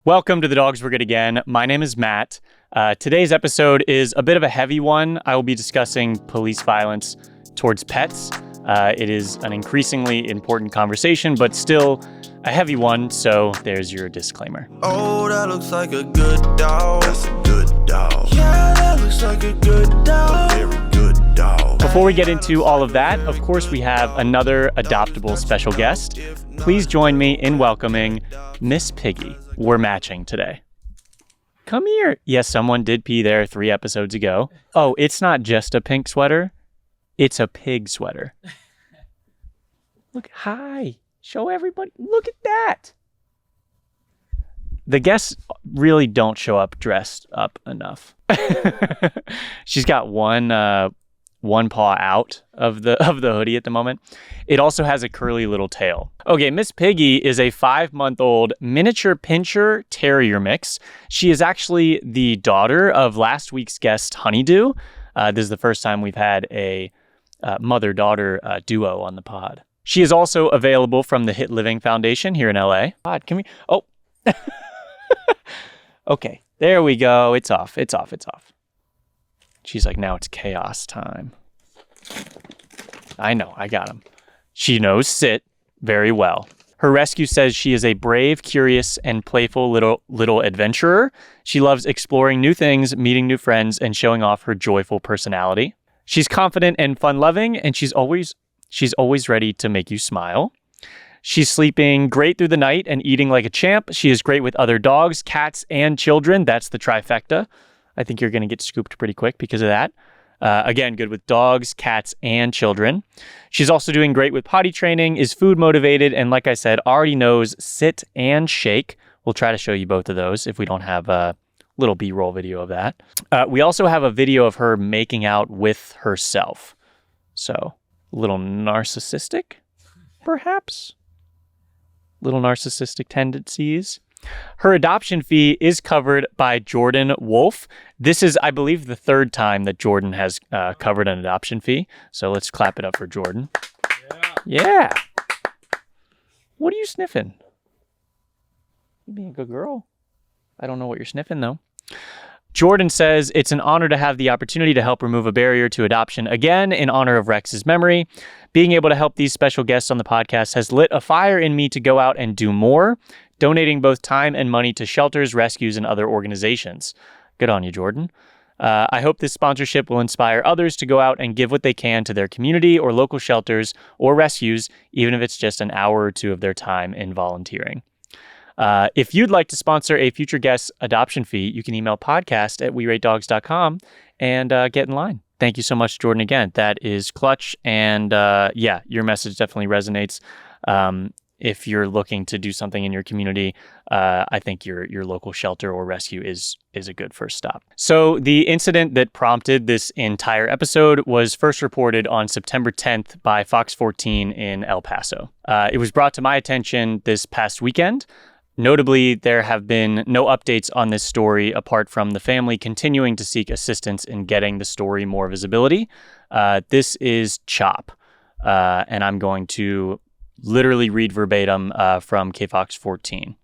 Welcome to The Dogs Were Good Again. My name is Matt. Today's episode is a bit of a heavy one. I will be discussing police violence towards pets. It is an increasingly important conversation, but still a heavy one, so there's your disclaimer. Oh, that looks like a good dog. That's a good dog. Yeah, that looks like a good dog. A very good dog. Before we get into all of that, of course, we have another Adoptable special guest. Please join me in welcoming Miss Piggy. We're matching today. Come here. Yes, someone did pee there 3 episodes ago. Oh, it's not just a pink sweater. It's a pig sweater. Look, hi. Show everybody. Look at that. The guests really don't show up dressed up enough. She's got one paw out of the hoodie at the moment. It also has a curly little tail. Okay, Miss Piggy is a 5-month-old miniature pinscher terrier mix. She is actually the daughter of last week's guest, Honeydew. This is the first time we've had a mother-daughter duo on the pod. She is also available from the Hit Living Foundation here in LA. God, can we? Oh. Okay, there we go. It's off. She's like, now it's chaos time. I know, I got him. She knows sit very well. Her rescue says she is a brave, curious, and playful little adventurer. She loves exploring new things, meeting new friends, and showing off her joyful personality. She's confident and fun-loving, and she's always ready to make you smile. She's sleeping great through the night and eating like a champ. She is great with other dogs, cats, and children. That's the trifecta. I think you're going to get scooped pretty quick because of that. Again, good with dogs, cats, and children. She's also doing great with potty training, is food motivated, and like I said, already knows sit and shake. We'll try to show you both of those if we don't have a little B-roll video of that. We also have a video of her making out with herself. So, a little narcissistic, perhaps? Little narcissistic tendencies. Her adoption fee is covered by Jordan Wolf. This is, I believe, the 3rd time that Jordan has covered an adoption fee. So let's clap it up for Jordan. Yeah. What are you sniffing? You being a good girl. I don't know what you're sniffing, though. Jordan says, it's an honor to have the opportunity to help remove a barrier to adoption again in honor of Rex's memory. Being able to help these special guests on the podcast has lit a fire in me to go out and do more, donating both time and money to shelters, rescues, and other organizations. Good on you, Jordan. I hope this sponsorship will inspire others to go out and give what they can to their community or local shelters or rescues, even if it's just an hour or 2 of their time in volunteering. If you'd like to sponsor a future guest's adoption fee, you can email podcast@weratedogs.com and get in line. Thank you so much, Jordan, again. That is clutch. And yeah, your message definitely resonates. If you're looking to do something in your community, I think your local shelter or rescue is a good first stop. So the incident that prompted this entire episode was first reported on September 10th by Fox 14 in El Paso. It was brought to my attention this past weekend. Notably, there have been no updates on this story apart from the family continuing to seek assistance in getting the story more visibility. This is Chop, and I'm going to literally read verbatim from KFox 14.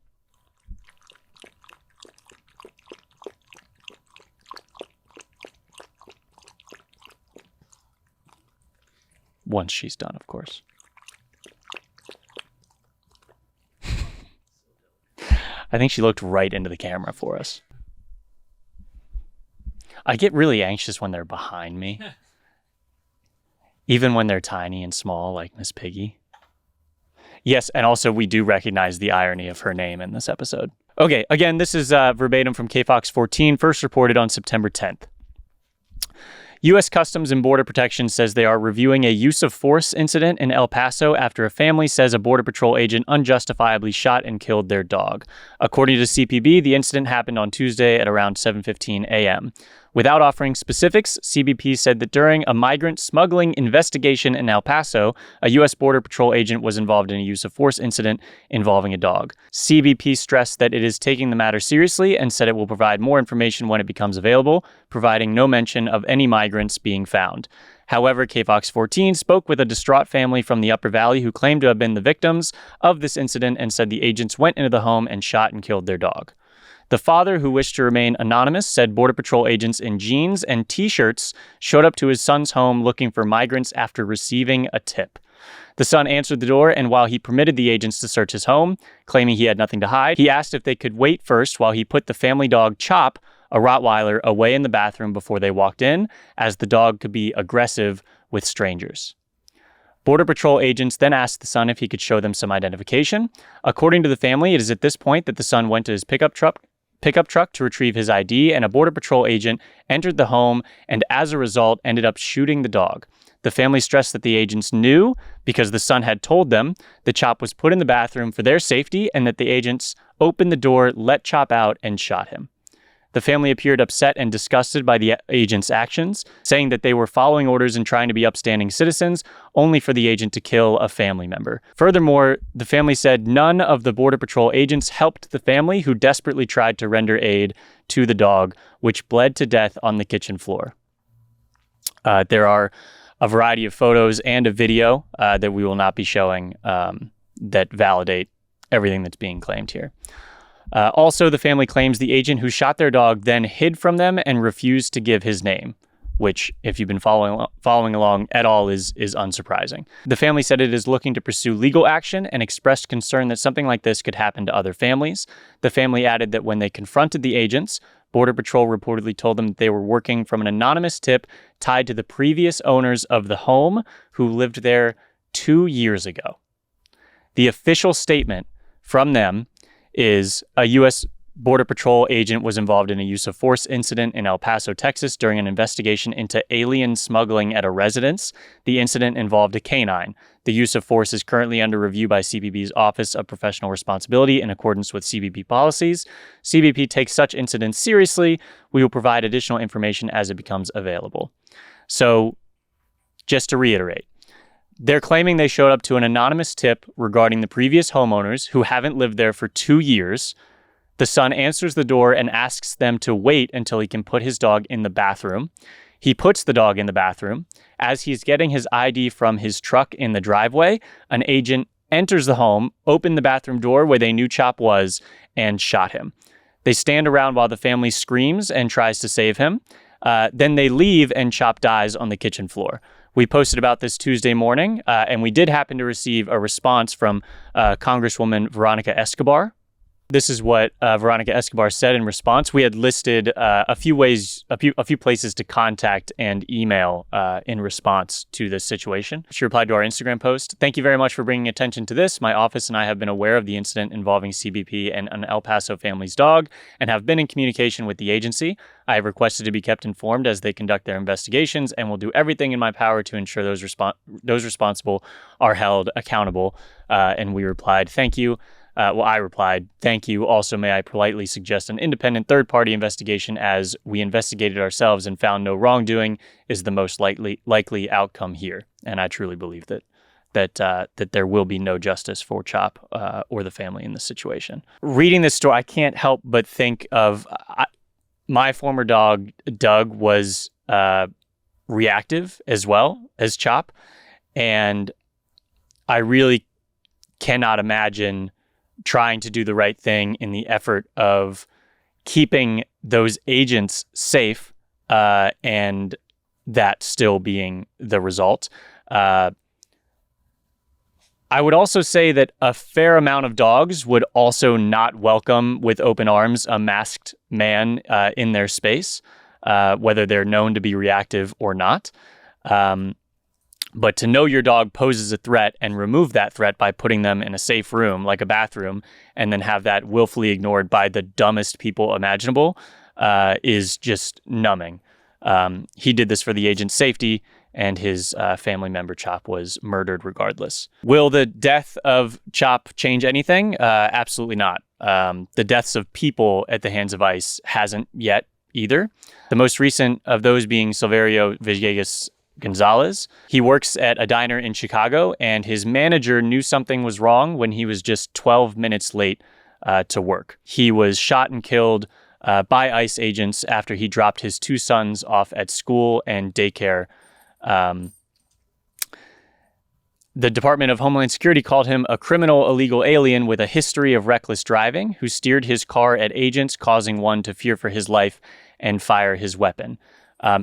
Once she's done, of course. I think she looked right into the camera for us. I get really anxious when they're behind me. Even when they're tiny and small, like Miss Piggy. Yes, and also we do recognize the irony of her name in this episode. Okay, again, this is verbatim from KFox 14, first reported on September 10th. U.S. Customs and Border Protection says they are reviewing a use of force incident in El Paso after a family says a Border Patrol agent unjustifiably shot and killed their dog. According to CPB, the incident happened on Tuesday at around 7:15 a.m. Without offering specifics, CBP said that during a migrant smuggling investigation in El Paso, a U.S. Border Patrol agent was involved in a use of force incident involving a dog. CBP stressed that it is taking the matter seriously and said it will provide more information when it becomes available, providing no mention of any migrants being found. However, KFox 14 spoke with a distraught family from the Upper Valley who claimed to have been the victims of this incident and said the agents went into the home and shot and killed their dog. The father, who wished to remain anonymous, said Border Patrol agents in jeans and T-shirts showed up to his son's home looking for migrants after receiving a tip. The son answered the door, and while he permitted the agents to search his home, claiming he had nothing to hide, he asked if they could wait first while he put the family dog Chop, a Rottweiler, away in the bathroom before they walked in, as the dog could be aggressive with strangers. Border Patrol agents then asked the son if he could show them some identification. According to the family, it is at this point that the son went to his pickup truck to retrieve his ID, and a Border Patrol agent entered the home and, as a result, ended up shooting the dog. The family stressed that the agents knew, because the son had told them, that Chop was put in the bathroom for their safety and that the agents opened the door, let Chop out, and shot him. The family appeared upset and disgusted by the agent's actions, saying that they were following orders and trying to be upstanding citizens, only for the agent to kill a family member. Furthermore, the family said none of the Border Patrol agents helped the family, who desperately tried to render aid to the dog, which bled to death on the kitchen floor. There are a variety of photos and a video that we will not be showing that validate everything that's being claimed here. Also, the family claims the agent who shot their dog then hid from them and refused to give his name, which, if you've been following along at all, is unsurprising. The family said it is looking to pursue legal action and expressed concern that something like this could happen to other families. The family added that when they confronted the agents, Border Patrol reportedly told them that they were working from an anonymous tip tied to the previous owners of the home who lived there 2 years ago. The official statement from them is a U.S. Border Patrol agent was involved in a use of force incident in El Paso, Texas, during an investigation into alien smuggling at a residence. The incident involved a canine. The use of force is currently under review by CBP's Office of Professional Responsibility in accordance with CBP policies. CBP takes such incidents seriously. We will provide additional information as it becomes available. So, just to reiterate, they're claiming they showed up to an anonymous tip regarding the previous homeowners who haven't lived there for 2 years. The son answers the door and asks them to wait until he can put his dog in the bathroom. He puts the dog in the bathroom. As he's getting his ID from his truck in the driveway, an agent enters the home, opened the bathroom door where they knew Chop was, and shot him. They stand around while the family screams and tries to save him. Then they leave and Chop dies on the kitchen floor. We posted about this Tuesday morning, and we did happen to receive a response from Congresswoman Veronica Escobar. This is what Veronica Escobar said in response. We had listed a few places to contact and email in response to this situation. She replied to our Instagram post. "Thank you very much for bringing attention to this. My office and I have been aware of the incident involving CBP and an El Paso family's dog and have been in communication with the agency. I have requested to be kept informed as they conduct their investigations and will do everything in my power to ensure those responsible are held accountable." And we replied, "Thank you." I replied, "Thank you. Also, may I politely suggest an independent third-party investigation, as we investigated ourselves and found no wrongdoing is the most likely outcome here." And I truly believe that there will be no justice for Chop or the family in this situation. Reading this story, I can't help but think of my former dog, Doug, was reactive as well as Chop, and I really cannot imagine trying to do the right thing in the effort of keeping those agents safe, and that still being the result. I would also say that a fair amount of dogs would also not welcome with open arms a masked man in their space, whether they're known to be reactive or not. But to know your dog poses a threat and remove that threat by putting them in a safe room, like a bathroom, and then have that willfully ignored by the dumbest people imaginable is just numbing. He did this for the agent's safety, and his family member, Chop, was murdered regardless. Will the death of Chop change anything? Absolutely not. The deaths of people at the hands of ICE hasn't yet either. The most recent of those being Silverio Villegas Gonzalez. He works at a diner in Chicago, and his manager knew something was wrong when he was just 12 minutes late to work. He was shot and killed by ICE agents after he dropped his 2 sons off at school and daycare. The Department of Homeland Security called him a criminal illegal alien with a history of reckless driving who steered his car at agents, causing one to fear for his life and fire his weapon.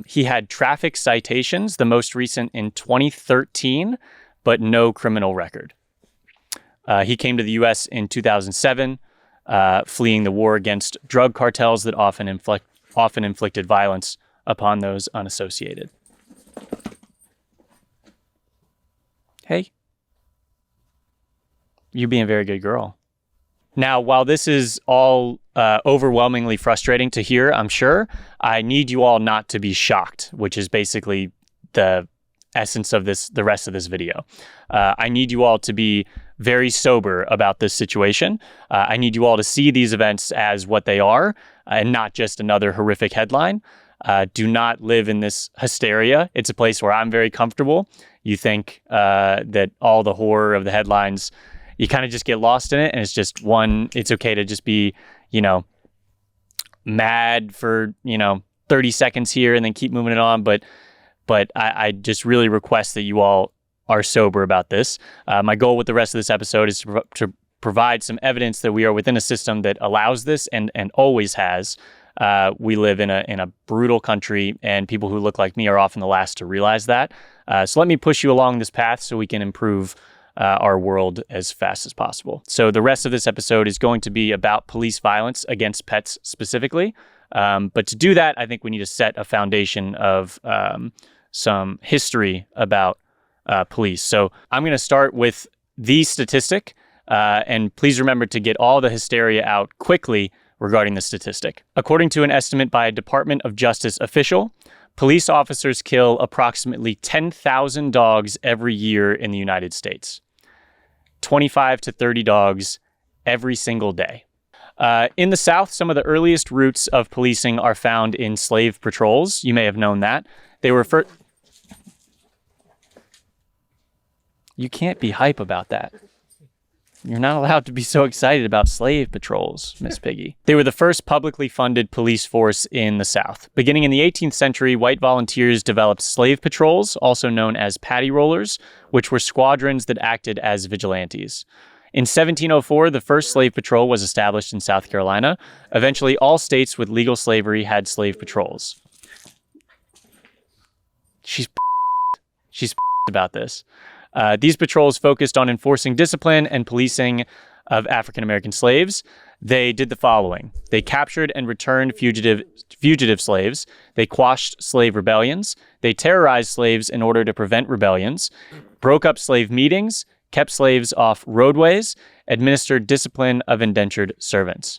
He had traffic citations, the most recent in 2013, but no criminal record. He came to the U.S. in 2007, fleeing the war against drug cartels that often inflicted violence upon those unassociated. Hey, you're being a very good girl. Now, while this is all overwhelmingly frustrating to hear, I'm sure, I need you all not to be shocked, which is basically the essence of the rest of this video. I need you all to be very sober about this situation. I need you all to see these events as what they are and not just another horrific headline. Do not live in this hysteria. It's a place where I'm very comfortable. You think that all the horror of the headlines, you kind of just get lost in it, and it's okay to just be, mad for, 30 seconds here and then keep moving it on. But I just really request that you all are sober about this. My goal with the rest of this episode is to provide some evidence that we are within a system that allows this and always has. We live in a brutal country, and people who look like me are often the last to realize that. So let me push you along this path so we can improve our world as fast as possible. So the rest of this episode is going to be about police violence against pets specifically. But to do that, I think we need to set a foundation of some history about police. So I'm going to start with the statistic, and please remember to get all the hysteria out quickly regarding the statistic. According to an estimate by a Department of Justice official, police officers kill approximately 10,000 dogs every year in the United States. 25 to 30 dogs every single day. In the South, some of the earliest roots of policing are found in slave patrols. You may have known that. They were first... You can't be hype about that. You're not allowed to be so excited about slave patrols, Miss Piggy. They were the first publicly funded police force in the South. Beginning in the 18th century, white volunteers developed slave patrols, also known as paddy rollers, which were squadrons that acted as vigilantes. In 1704, the first slave patrol was established in South Carolina. Eventually, all states with legal slavery had slave patrols. She's about this. These patrols focused on enforcing discipline and policing of African-American slaves. They did the following. They captured and returned fugitive slaves. They quashed slave rebellions. They terrorized slaves in order to prevent rebellions, broke up slave meetings, kept slaves off roadways, administered discipline of indentured servants.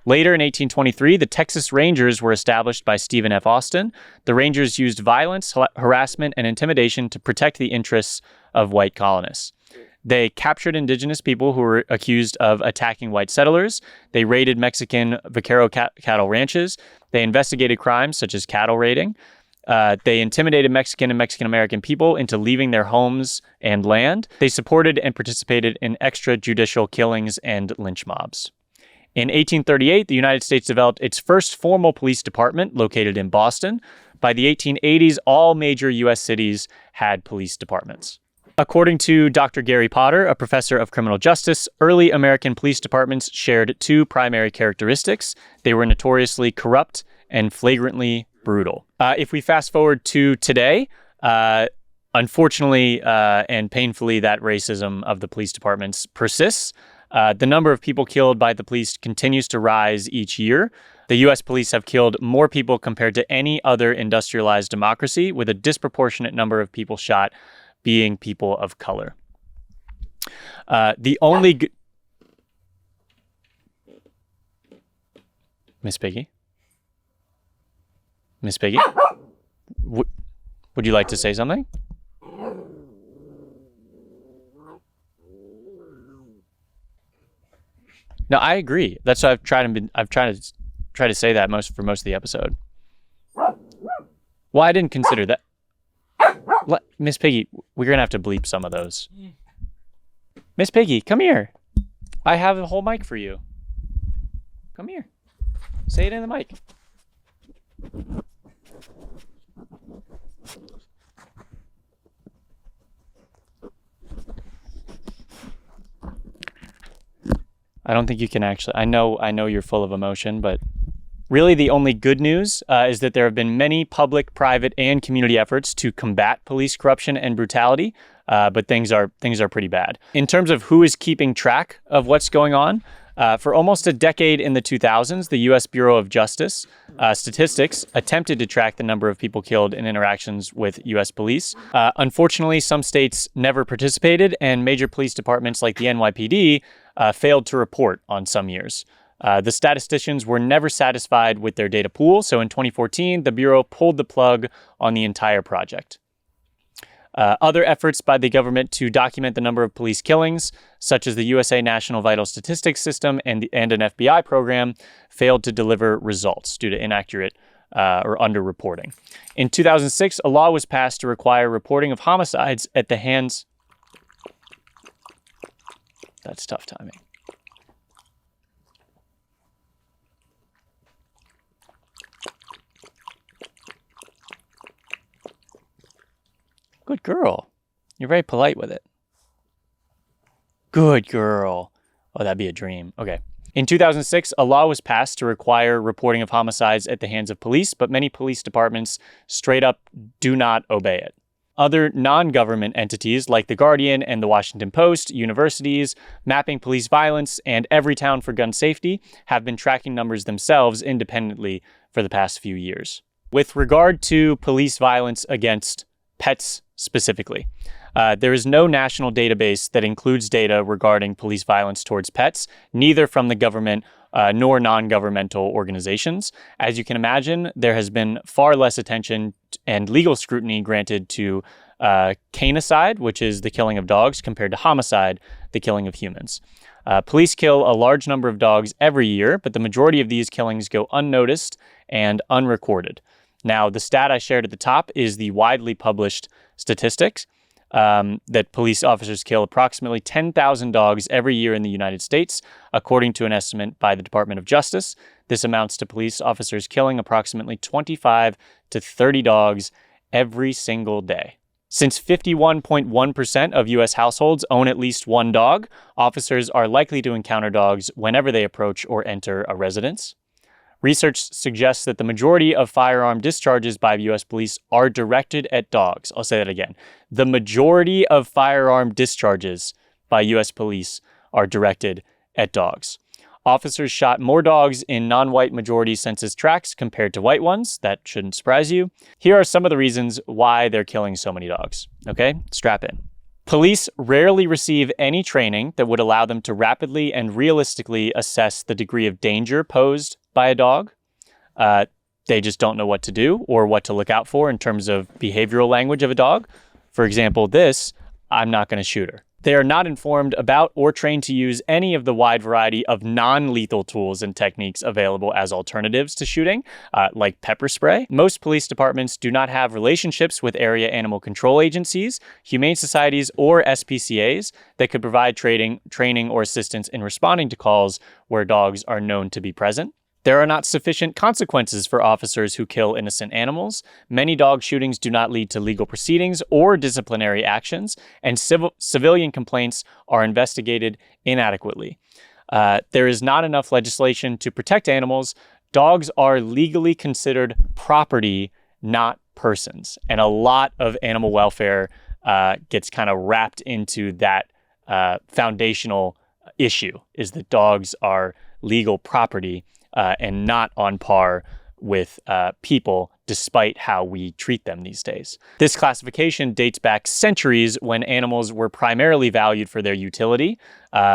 Later in 1823, the Texas Rangers were established by Stephen F. Austin. The Rangers used violence, harassment, and intimidation to protect the interests of white colonists. They captured indigenous people who were accused of attacking white settlers. They raided Mexican vaquero cattle ranches. They investigated crimes such as cattle raiding. They intimidated Mexican and Mexican-American people into leaving their homes and land. They supported and participated in extrajudicial killings and lynch mobs. In 1838, the United States developed its first formal police department located in Boston. By the 1880s, all major U.S. cities had police departments. According to Dr. Gary Potter, a professor of criminal justice, early American police departments shared two primary characteristics. They were notoriously corrupt and flagrantly brutal. If we fast forward to today, unfortunately and painfully, that racism of the police departments persists. The number of people killed by the police continues to rise each year. The U.S. police have killed more people compared to any other industrialized democracy, with a disproportionate number of people shot being people of color. The only... Miss Piggy? Miss Piggy? Would you like to say something? No, I agree. That's what I've tried to say that for most of the episode. Well, I didn't consider that. Miss Piggy, we're gonna have to bleep some of those. Miss Piggy, come here. I have a whole mic for you. Come here. Say it in the mic. I don't think you can actually. I know you're full of emotion, but really the only good news is that there have been many public, private, and community efforts to combat police corruption and brutality, but things are pretty bad. In terms of who is keeping track of what's going on, for almost a decade in the 2000s, the U.S. Bureau of Justice Statistics attempted to track the number of people killed in interactions with U.S. police. Unfortunately, some states never participated, and major police departments like the NYPD failed to report on some years. The statisticians were never satisfied with their data pool, so in 2014, the Bureau pulled the plug on the entire project. Other efforts by the government to document the number of police killings, such as the USA National Vital Statistics System and an FBI program, failed to deliver results due to inaccurate or underreporting. In 2006, a law was passed to require reporting of homicides at the hands... That's tough timing. Good girl. You're very polite with it. Good girl. Oh, that'd be a dream. Okay. In 2006, a law was passed to require reporting of homicides at the hands of police, but many police departments straight up do not obey it. Other non-government entities like The Guardian and The Washington Post, universities, Mapping Police Violence, and Everytown for Gun Safety have been tracking numbers themselves independently for the past few years. With regard to police violence against pets specifically, there is no national database that includes data regarding police violence towards pets, neither from the government nor non-governmental organizations. As you can imagine, there has been far less attention and legal scrutiny granted to canicide, which is the killing of dogs, compared to homicide, the killing of humans. Police kill a large number of dogs every year, but the majority of these killings go unnoticed and unrecorded. Now, the stat I shared at the top is the widely published statistics that police officers kill approximately 10,000 dogs every year in the United States, according to an estimate by the Department of Justice. This amounts to police officers killing approximately 25 to 30 dogs every single day. Since 51.1% of U.S. households own at least one dog, officers are likely to encounter dogs whenever they approach or enter a residence. Research suggests that the majority of firearm discharges by U.S. police are directed at dogs. I'll say that again. The majority of firearm discharges by U.S. police are directed at dogs. Officers shot more dogs in non-white majority census tracts compared to white ones. That shouldn't surprise you. Here are some of the reasons why they're killing so many dogs. Okay, strap in. Police rarely receive any training that would allow them to rapidly and realistically assess the degree of danger posed by a dog. They just don't know what to do or what to look out for in terms of behavioral language of a dog. For example, this, I'm not going to shoot her. They are not informed about or trained to use any of the wide variety of non-lethal tools and techniques available as alternatives to shooting, like pepper spray. Most police departments do not have relationships with area animal control agencies, humane societies, or SPCAs that could provide training or assistance in responding to calls where dogs are known to be present. There are not sufficient consequences for officers who kill innocent animals. Many dog shootings do not lead to legal proceedings or disciplinary actions, and civilian complaints are investigated inadequately. There is not enough legislation to protect animals. Dogs are legally considered property, not persons. And a lot of animal welfare gets kind of wrapped into that foundational issue, is that dogs are legal property and not on par with people, despite how we treat them these days. This classification dates back centuries when animals were primarily valued for their utility,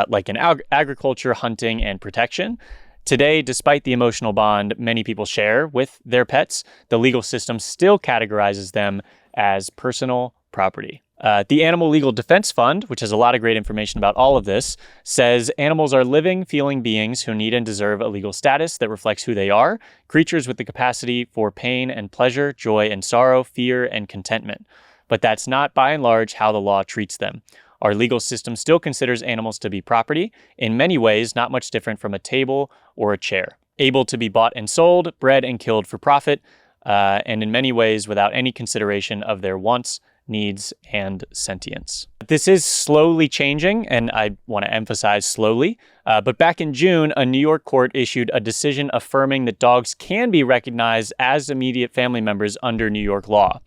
like in agriculture, hunting, and protection. Today, despite the emotional bond many people share with their pets, the legal system still categorizes them as personal property. The Animal Legal Defense Fund, which has a lot of great information about all of this, says animals are living, feeling beings who need and deserve a legal status that reflects who they are, creatures with the capacity for pain and pleasure, joy and sorrow, fear and contentment. But that's not, by and large, how the law treats them. Our legal system still considers animals to be property, in many ways not much different from a table or a chair, able to be bought and sold, bred and killed for profit, and in many ways without any consideration of their wants needs, and sentience. This is slowly changing, and I want to emphasize slowly. But back in June, a New York court issued a decision affirming that dogs can be recognized as immediate family members under New York law.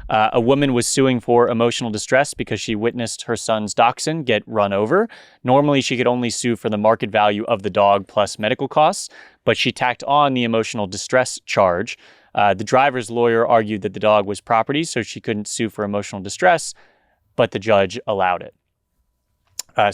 A woman was suing for emotional distress because she witnessed her son's dachshund get run over. Normally, she could only sue for the market value of the dog plus medical costs, but she tacked on the emotional distress charge. The driver's lawyer argued that the dog was property, so she couldn't sue for emotional distress, but the judge allowed it.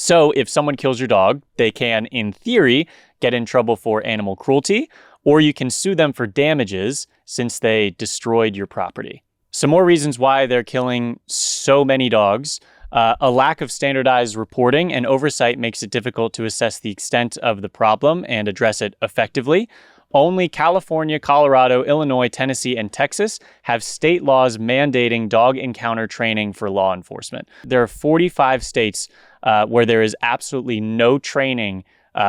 So if someone kills your dog, they can, in theory, get in trouble for animal cruelty, or you can sue them for damages since they destroyed your property. Some more reasons why they're killing so many dogs. A lack of standardized reporting and oversight makes it difficult to assess the extent of the problem and address it effectively. Only California, Colorado, Illinois, Tennessee, and Texas have state laws mandating dog encounter training for law enforcement. There are 45 states where there is absolutely no training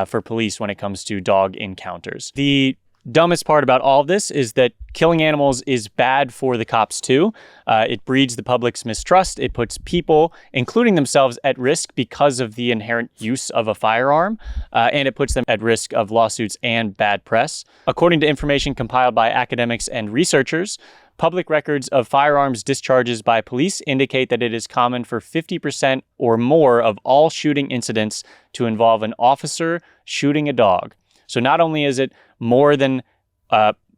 for police when it comes to dog encounters. The dumbest part about all of this is that killing animals is bad for the cops too. It breeds the public's mistrust. It puts people, including themselves, at risk because of the inherent use of a firearm, and it puts them at risk of lawsuits and bad press. According to information compiled by academics and researchers, public records of firearms discharges by police indicate that it is common for 50% or more of all shooting incidents to involve an officer shooting a dog. So not only is it more than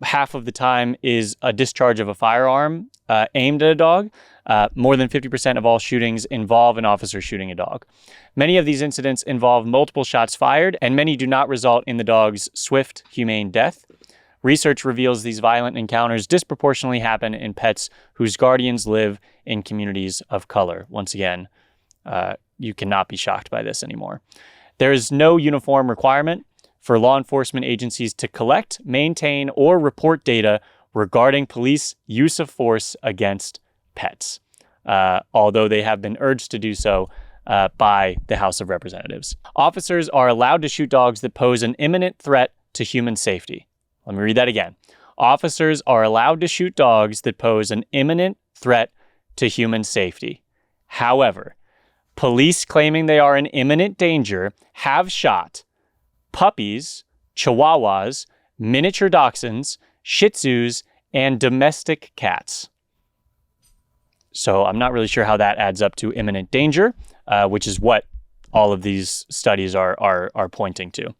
half of the time is a discharge of a firearm aimed at a dog, more than 50% of all shootings involve an officer shooting a dog. Many of these incidents involve multiple shots fired, and many do not result in the dog's swift, humane death. Research reveals these violent encounters disproportionately happen in pets whose guardians live in communities of color. Once again, you cannot be shocked by this anymore. There is no uniform requirement for law enforcement agencies to collect, maintain, or report data regarding police use of force against pets, although they have been urged to do so by the House of Representatives. Officers are allowed to shoot dogs that pose an imminent threat to human safety. Let me read that again. Officers are allowed to shoot dogs that pose an imminent threat to human safety. However, police claiming they are in imminent danger have shot puppies, chihuahuas, miniature dachshunds, shih tzus, and domestic cats. So I'm not really sure how that adds up to imminent danger, which is what all of these studies are pointing to.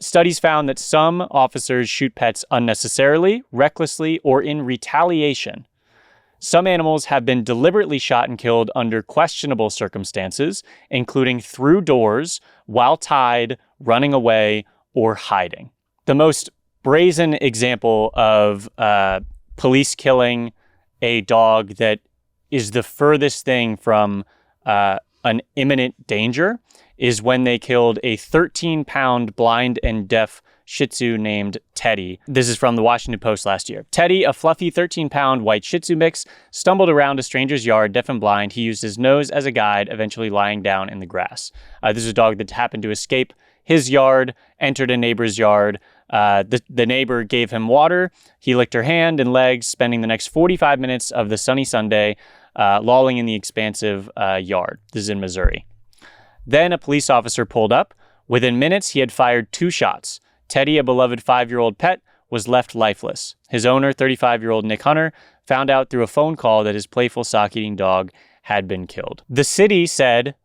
Studies found that some officers shoot pets unnecessarily, recklessly, or in retaliation. Some animals have been deliberately shot and killed under questionable circumstances, including through doors, while tied, running away, or hiding. The most brazen example of police killing a dog that is the furthest thing from an imminent danger is when they killed a 13-pound blind and deaf Shih Tzu named Teddy. This is from the Washington Post last year. Teddy, a fluffy 13-pound white Shih Tzu mix, stumbled around a stranger's yard, deaf and blind. He used his nose as a guide, eventually lying down in the grass. This is a dog that happened to escape his yard, entered a neighbor's yard. The neighbor gave him water. He licked her hand and legs, spending the next 45 minutes of the sunny Sunday lolling in the expansive yard. This is in Missouri. Then a police officer pulled up. Within minutes, he had fired 2 shots. Teddy, a beloved 5-year-old pet, was left lifeless. His owner, 35-year-old Nick Hunter, found out through a phone call that his playful sock-eating dog had been killed. The city said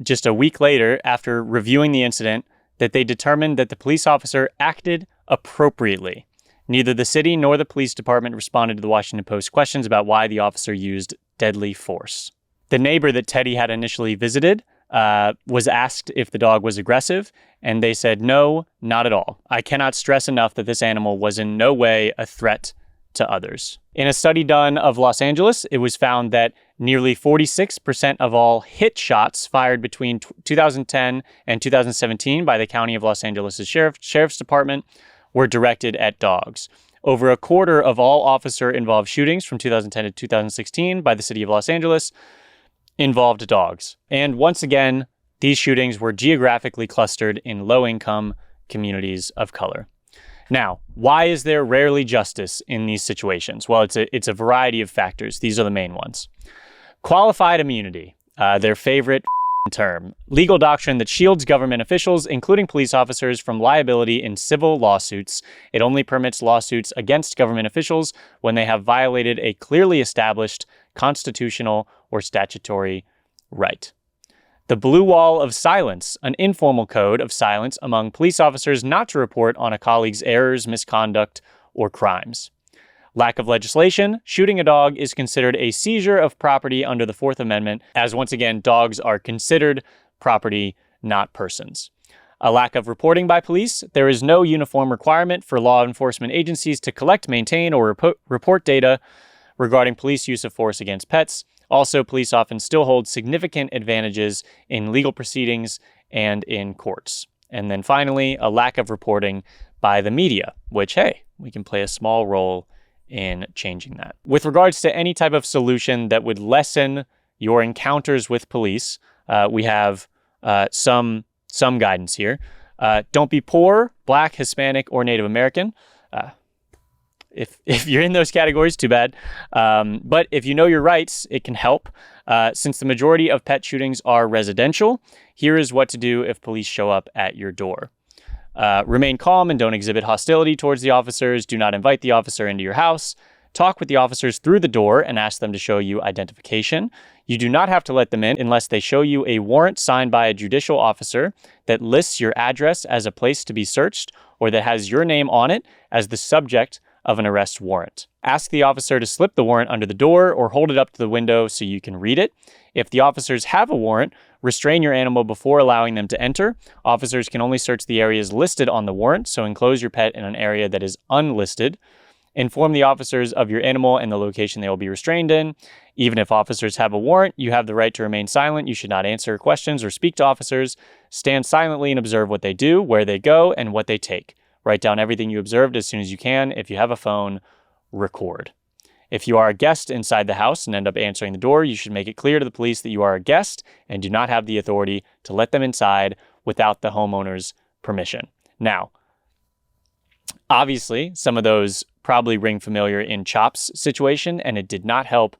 just a week later, after reviewing the incident, that they determined that the police officer acted appropriately. Neither the city nor the police department responded to the Washington Post questions about why the officer used deadly force. The neighbor that Teddy had initially visited was asked if the dog was aggressive, and they said, no, not at all. I cannot stress enough that this animal was in no way a threat to others. In a study done of Los Angeles, it was found that nearly 46% of all hit shots fired between 2010 and 2017 by the County of Los Angeles' Sheriff's Department were directed at dogs. Over a quarter of all officer-involved shootings from 2010 to 2016 by the city of Los Angeles involved dogs. And once again, these shootings were geographically clustered in low-income communities of color. Now, why is there rarely justice in these situations? Well, it's a variety of factors. These are the main ones. Qualified immunity, their favorite term. Legal doctrine that shields government officials, including police officers, from liability in civil lawsuits. It only permits lawsuits against government officials when they have violated a clearly established constitutional or statutory right. The blue wall of silence, an informal code of silence among police officers not to report on a colleague's errors, misconduct, or crimes. Lack of legislation, shooting a dog is considered a seizure of property under the Fourth Amendment, as once again, dogs are considered property, not persons. A lack of reporting by police. There is no uniform requirement for law enforcement agencies to collect, maintain, or report data regarding police use of force against pets. Also, police often still hold significant advantages in legal proceedings and in courts. And then finally, a lack of reporting by the media, which, hey, we can play a small role in changing that. With regards to any type of solution that would lessen your encounters with police, we have some guidance here. Don't be poor, Black, Hispanic, or Native American. If you're in those categories, too bad. But if you know your rights, it can help. Since the majority of pet shootings are residential, here is what to do if police show up at your door. Remain calm and don't exhibit hostility towards the officers. Do not invite the officer into your house. Talk with the officers through the door and ask them to show you identification. You do not have to let them in unless they show you a warrant signed by a judicial officer that lists your address as a place to be searched or that has your name on it as the subject of an arrest warrant. Ask the officer to slip the warrant under the door or hold it up to the window so you can read it. If the officers have a warrant, restrain your animal before allowing them to enter. Officers can only search the areas listed on the warrant, so enclose your pet in an area that is unlisted. Inform the officers of your animal and the location they will be restrained in. Even if officers have a warrant, you have the right to remain silent. You should not answer questions or speak to officers. Stand silently and observe what they do, where they go, and what they take. Write down everything you observed as soon as you can. If you have a phone, record. If you are a guest inside the house and end up answering the door, you should make it clear to the police that you are a guest and do not have the authority to let them inside without the homeowner's permission. Now, obviously, some of those probably ring familiar in Chop's situation, and it did not help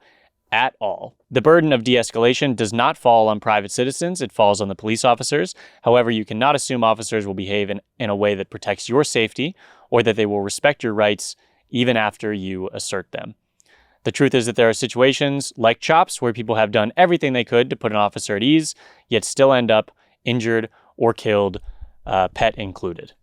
at all. The burden of de-escalation does not fall on private citizens, it falls on the police officers. However, you cannot assume officers will behave in a way that protects your safety or that they will respect your rights even after you assert them. The truth is that there are situations like Chop's where people have done everything they could to put an officer at ease, yet still end up injured or killed, pet included.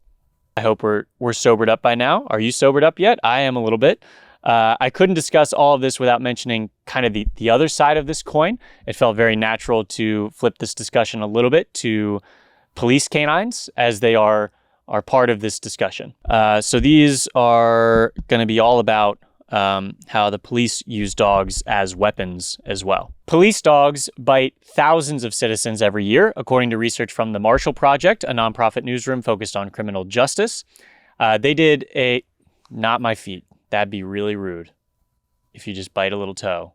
I hope we're sobered up by now. Are you sobered up yet? I am a little bit. I couldn't discuss all of this without mentioning kind of the other side of this coin. It felt very natural to flip this discussion a little bit to police canines, as they are part of this discussion. So these are going to be all about how the police use dogs as weapons as well. Police dogs bite thousands of citizens every year, according to research from the Marshall Project, a nonprofit newsroom focused on criminal justice. They did not my feet. That'd be really rude if you just bite a little toe.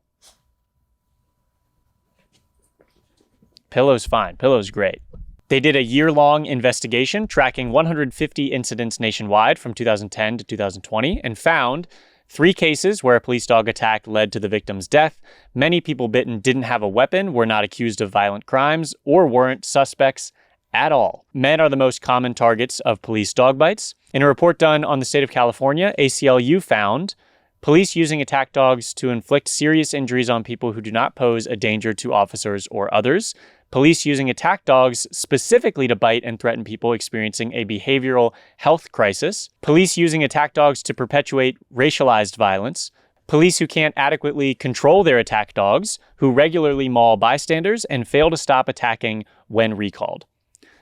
Pillow's fine. Pillow's great. They did a year-long investigation tracking 150 incidents nationwide from 2010 to 2020 and found 3 cases where a police dog attack led to the victim's death. Many people bitten didn't have a weapon, were not accused of violent crimes, or weren't suspects at all. Men are the most common targets of police dog bites. In a report done on the state of California, ACLU found police using attack dogs to inflict serious injuries on people who do not pose a danger to officers or others. Police using attack dogs specifically to bite and threaten people experiencing a behavioral health crisis. Police using attack dogs to perpetuate racialized violence. Police who can't adequately control their attack dogs, who regularly maul bystanders and fail to stop attacking when recalled.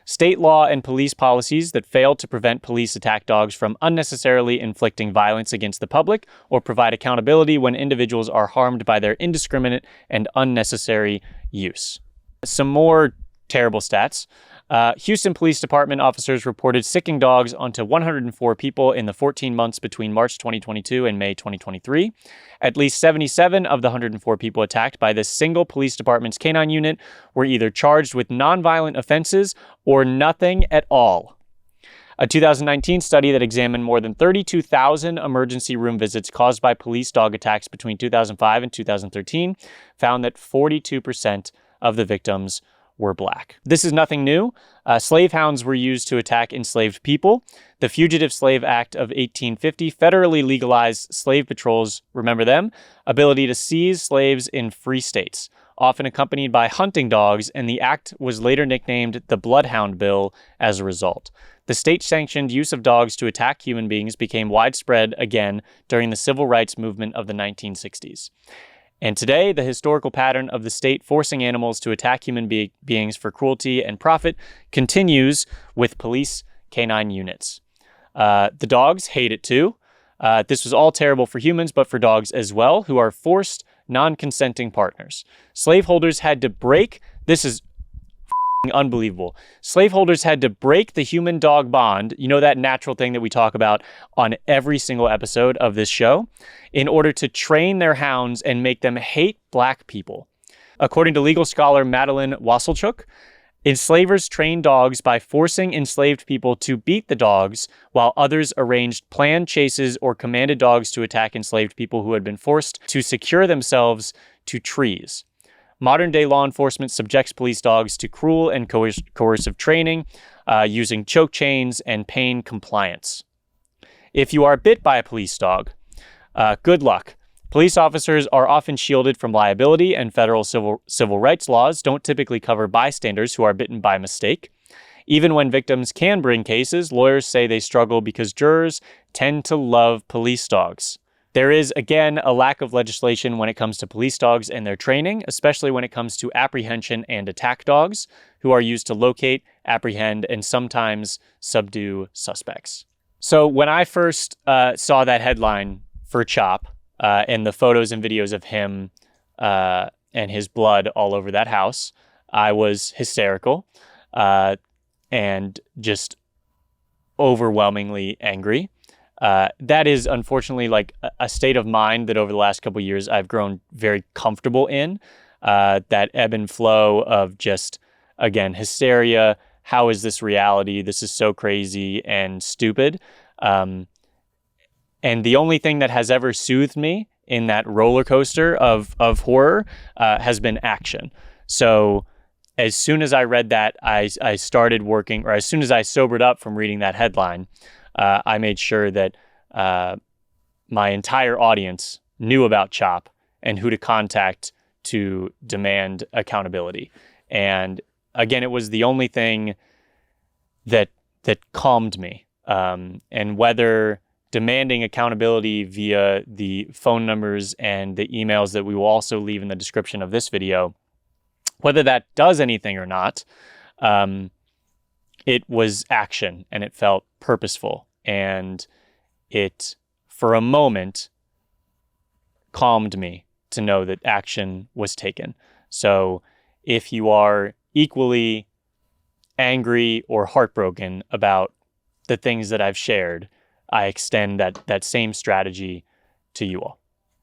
State law and police policies that fail to prevent police attack dogs from unnecessarily inflicting violence against the public or provide accountability when individuals are harmed by their indiscriminate and unnecessary use. Some more terrible stats. Houston Police Department officers reported sicking dogs onto 104 people in the 14 months between March 2022 and May 2023. At least 77 of the 104 people attacked by this single police department's canine unit were either charged with nonviolent offenses or nothing at all. A 2019 study that examined more than 32,000 emergency room visits caused by police dog attacks between 2005 and 2013 found that 42% of the victims were black. This is nothing new. Slave hounds were used to attack enslaved people. The Fugitive Slave Act of 1850 federally legalized slave patrols, remember them, ability to seize slaves in free states, often accompanied by hunting dogs, and the act was later nicknamed the Bloodhound Bill as a result. The state-sanctioned use of dogs to attack human beings became widespread again during the civil rights movement of the 1960s. And today, the historical pattern of the state forcing animals to attack human beings for cruelty and profit continues with police canine units. The dogs hate it too. This was all terrible for humans, but for dogs as well, who are forced, non-consenting partners. Slaveholders had to break, this is unbelievable. Slaveholders had to break the human-dog bond, you know, that natural thing that we talk about on every single episode of this show, in order to train their hounds and make them hate black people. According to legal scholar Madeline Wasselchuk, enslavers trained dogs by forcing enslaved people to beat the dogs, while others arranged planned chases or commanded dogs to attack enslaved people who had been forced to secure themselves to trees. Modern-day law enforcement subjects police dogs to cruel and coercive training using choke chains and pain compliance. If you are bit by a police dog, good luck. Police officers are often shielded from liability, and federal civil rights laws don't typically cover bystanders who are bitten by mistake. Even when victims can bring cases, lawyers say they struggle because jurors tend to love police dogs. There is, again, a lack of legislation when it comes to police dogs and their training, especially when it comes to apprehension and attack dogs, who are used to locate, apprehend, and sometimes subdue suspects. So when I first saw that headline for Chop and the photos and videos of him and his blood all over that house, I was hysterical and just overwhelmingly angry. That is unfortunately like a state of mind that over the last couple of years I've grown very comfortable in, that ebb and flow of just, again, hysteria. How is this reality? This is so crazy and stupid. And the only thing that has ever soothed me in that roller coaster of horror has been action. So as soon as I read that, I started working, or as soon as I sobered up from reading that headline, I made sure that my entire audience knew about Chop and who to contact to demand accountability. And again, it was the only thing that calmed me. And whether demanding accountability via the phone numbers and the emails that we will also leave in the description of this video, whether that does anything or not, it was action and it felt purposeful, and it, for a moment, calmed me to know that action was taken. So if you are equally angry or heartbroken about the things that I've shared, I extend that same strategy to you all.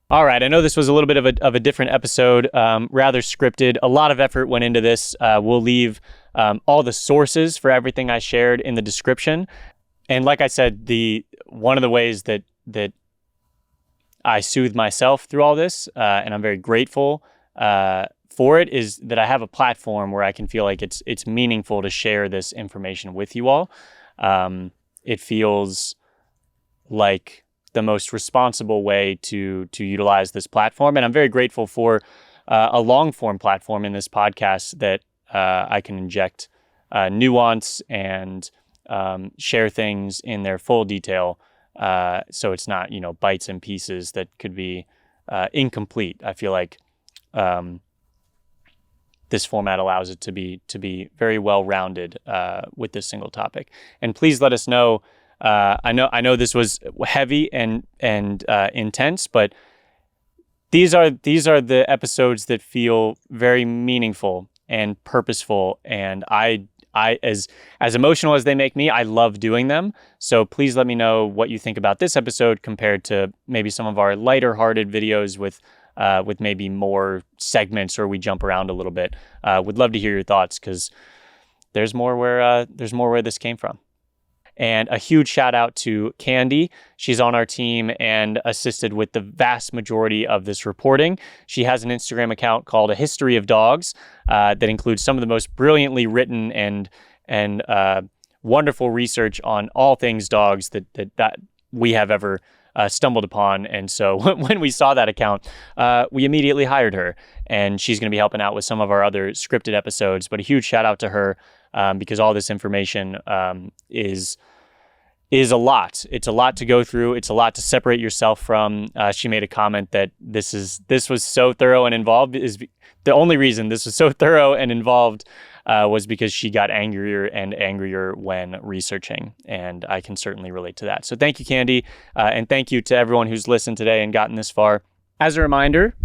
All right, I know this was a little bit of a different episode, rather scripted. A lot of effort went into this. We'll leave all the sources for everything I shared in the description. And like I said, one of the ways that I soothe myself through all this, and I'm very grateful for it, is that I have a platform where I can feel like it's meaningful to share this information with you all. It feels like the most responsible way to utilize this platform. And I'm very grateful for a long form platform in this podcast that I can inject nuance and share things in their full detail. So it's not, bites and pieces that could be incomplete. I feel like this format allows it to be very well rounded with this single topic. And please let us know. I know this was heavy and intense, but these are the episodes that feel very meaningful and purposeful. And I as emotional as they make me, I love doing them. So please let me know what you think about this episode compared to maybe some of our lighter hearted videos with maybe more segments, or we jump around a little bit. Would love to hear your thoughts, because there's more where this came from. And a huge shout out to Candy. She's on our team and assisted with the vast majority of this reporting. She has an Instagram account called A History of Dogs that includes some of the most brilliantly written and wonderful research on all things dogs that we have ever stumbled upon. And so when we saw that account, we immediately hired her, and she's going to be helping out with some of our other scripted episodes. But a huge shout out to her because all this information is a lot. It's a lot to go through. It's a lot to separate yourself from. She made a comment that this was so thorough and involved. Is the only reason this was so thorough and involved was because she got angrier and angrier when researching, and I can certainly relate to that. So thank you, Candy, and thank you to everyone who's listened today and gotten this far. As a reminder,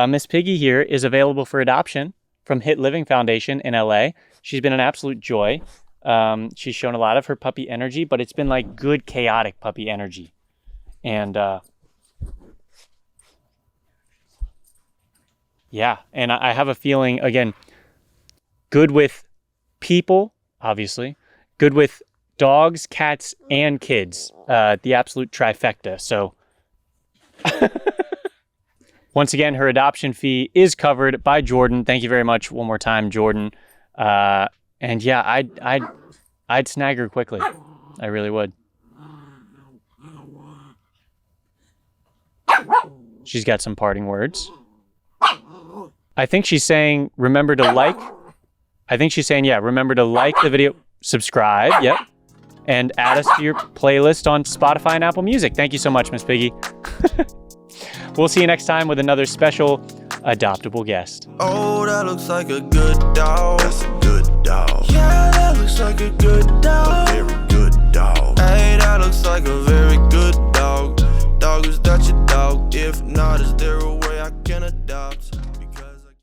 Miss Piggy here is available for adoption from Hit Living Foundation in LA. She's been an absolute joy. She's shown a lot of her puppy energy, but it's been like good, chaotic puppy energy. And yeah, and I have a feeling, again, good with people, obviously, good with dogs, cats, and kids, the absolute trifecta. So once again, her adoption fee is covered by Jordan. Thank you very much one more time, Jordan. And yeah, I'd snag her quickly. I really would. She's got some parting words. I think she's saying, remember to like. I think she's saying, yeah, remember to like the video, subscribe, yep, and add us to your playlist on Spotify and Apple Music. Thank you so much, Miss Piggy. We'll see you next time with another special adoptable guest. Oh, that looks like a good dog.